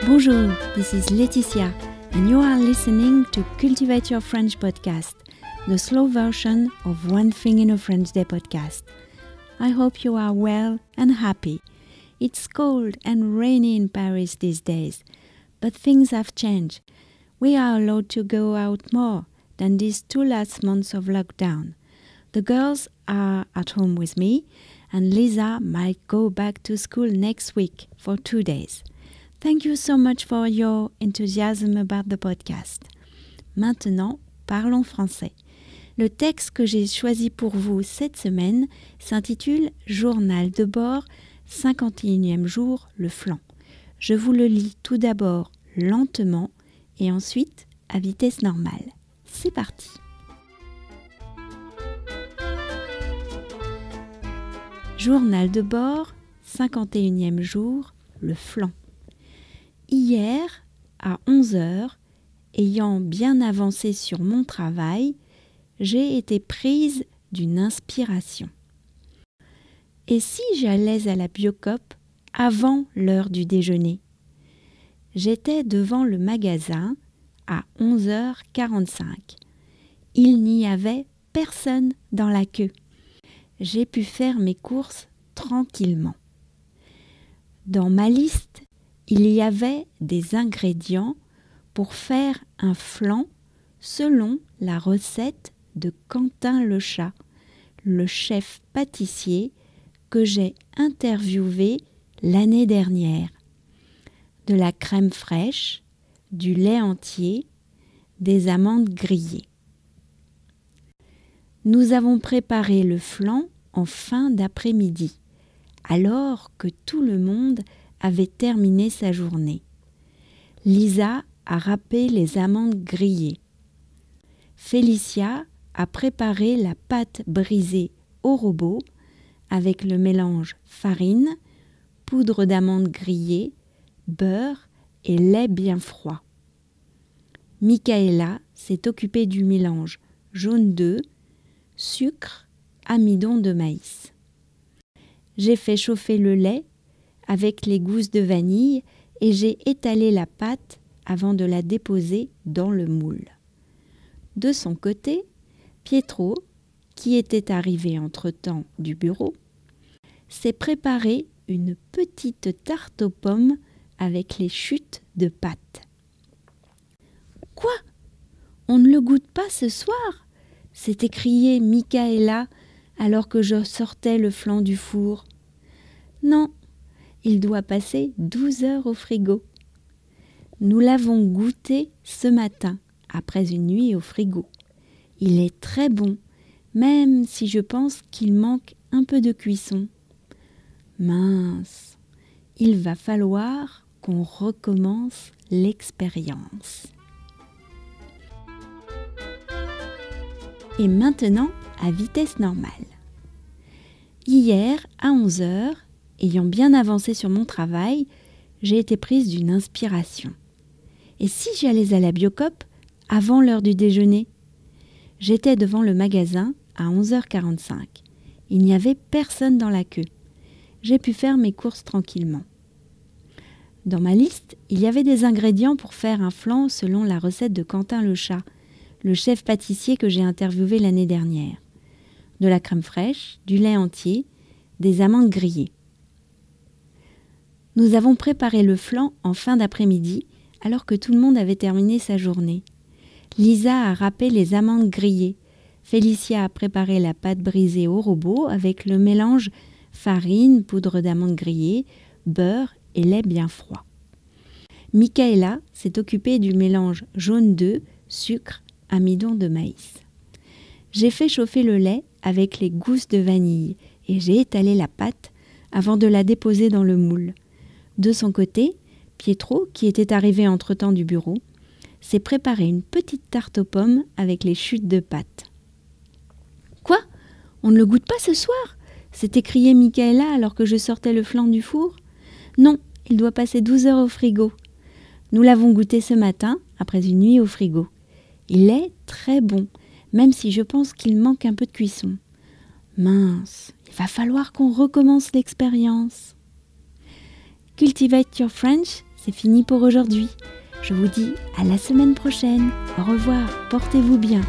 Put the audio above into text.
Bonjour, this is Laetitia, and you are listening to Cultivate Your French podcast, the slow version of One Thing in a French Day podcast. I hope you are well and happy. It's cold and rainy in Paris these days, but things have changed. We are allowed to go out more than these 2 last months of lockdown. The girls are at home with me, and Lisa might go back to school next week for 2 days. Thank you so much for your enthusiasm about the podcast. Maintenant, parlons français. Le texte que j'ai choisi pour vous cette semaine s'intitule « Journal de bord, 51e jour, le flanc ». Je vous le lis tout d'abord lentement et ensuite à vitesse normale. C'est parti. Journal de bord, 51e jour, le flanc. Hier, à 11h, ayant bien avancé sur mon travail, j'ai été prise d'une inspiration. Et si j'allais à la Biocoop avant l'heure du déjeuner? J'étais devant le magasin à 11h45. Il n'y avait personne dans la queue. J'ai pu faire mes courses tranquillement. Dans ma liste, il y avait des ingrédients pour faire un flan selon la recette de Quentin le chat, le chef pâtissier que j'ai interviewé l'année dernière. De la crème fraîche, du lait entier, des amandes grillées. Nous avons préparé le flan en fin d'après-midi, alors que tout le monde avait terminé sa journée. Lisa a râpé les amandes grillées. Félicia a préparé la pâte brisée au robot avec le mélange farine, poudre d'amandes grillées, beurre et lait bien froid. Michaela s'est occupée du mélange jaune d'œuf, sucre, amidon de maïs. J'ai fait chauffer le lait avec les gousses de vanille et j'ai étalé la pâte avant de la déposer dans le moule. De son côté, Pietro, qui était arrivé entre-temps du bureau, s'est préparé une petite tarte aux pommes avec les chutes de pâte. « Quoi? On ne le goûte pas ce soir ?» s'est écriée Michaela alors que je sortais le flan du four. « Non, il doit passer 12 heures au frigo. » Nous l'avons goûté ce matin, après une nuit au frigo. Il est très bon, même si je pense qu'il manque un peu de cuisson. Mince, il va falloir qu'on recommence l'expérience. Et maintenant, à vitesse normale. Hier, à 11h, ayant bien avancé sur mon travail, j'ai été prise d'une inspiration. Et si j'allais à la Biocoop avant l'heure du déjeuner? J'étais devant le magasin à 11h45. Il n'y avait personne dans la queue. J'ai pu faire mes courses tranquillement. Dans ma liste, il y avait des ingrédients pour faire un flan selon la recette de Quentin le chat, le chef pâtissier que j'ai interviewé l'année dernière. De la crème fraîche, du lait entier, des amandes grillées. Nous avons préparé le flan en fin d'après-midi, alors que tout le monde avait terminé sa journée. Lisa a râpé les amandes grillées. Félicia a préparé la pâte brisée au robot avec le mélange farine, poudre d'amandes grillées, beurre et lait bien froid. Michaela s'est occupée du mélange jaune d'œuf, sucre, amidon de maïs. J'ai fait chauffer le lait avec les gousses de vanille et j'ai étalé la pâte avant de la déposer dans le moule. De son côté, Pietro, qui était arrivé entre-temps du bureau, s'est préparé une petite tarte aux pommes avec les chutes de pâte. « Quoi? On ne le goûte pas ce soir ?» s'est écriée Michaela alors que je sortais le flan du four. « Non, il doit passer 12 heures au frigo. » Nous l'avons goûté ce matin, après une nuit au frigo. Il est très bon, même si je pense qu'il manque un peu de cuisson. Mince, il va falloir qu'on recommence l'expérience. Cultivate Your French, c'est fini pour aujourd'hui. Je vous dis à la semaine prochaine. Au revoir, portez-vous bien.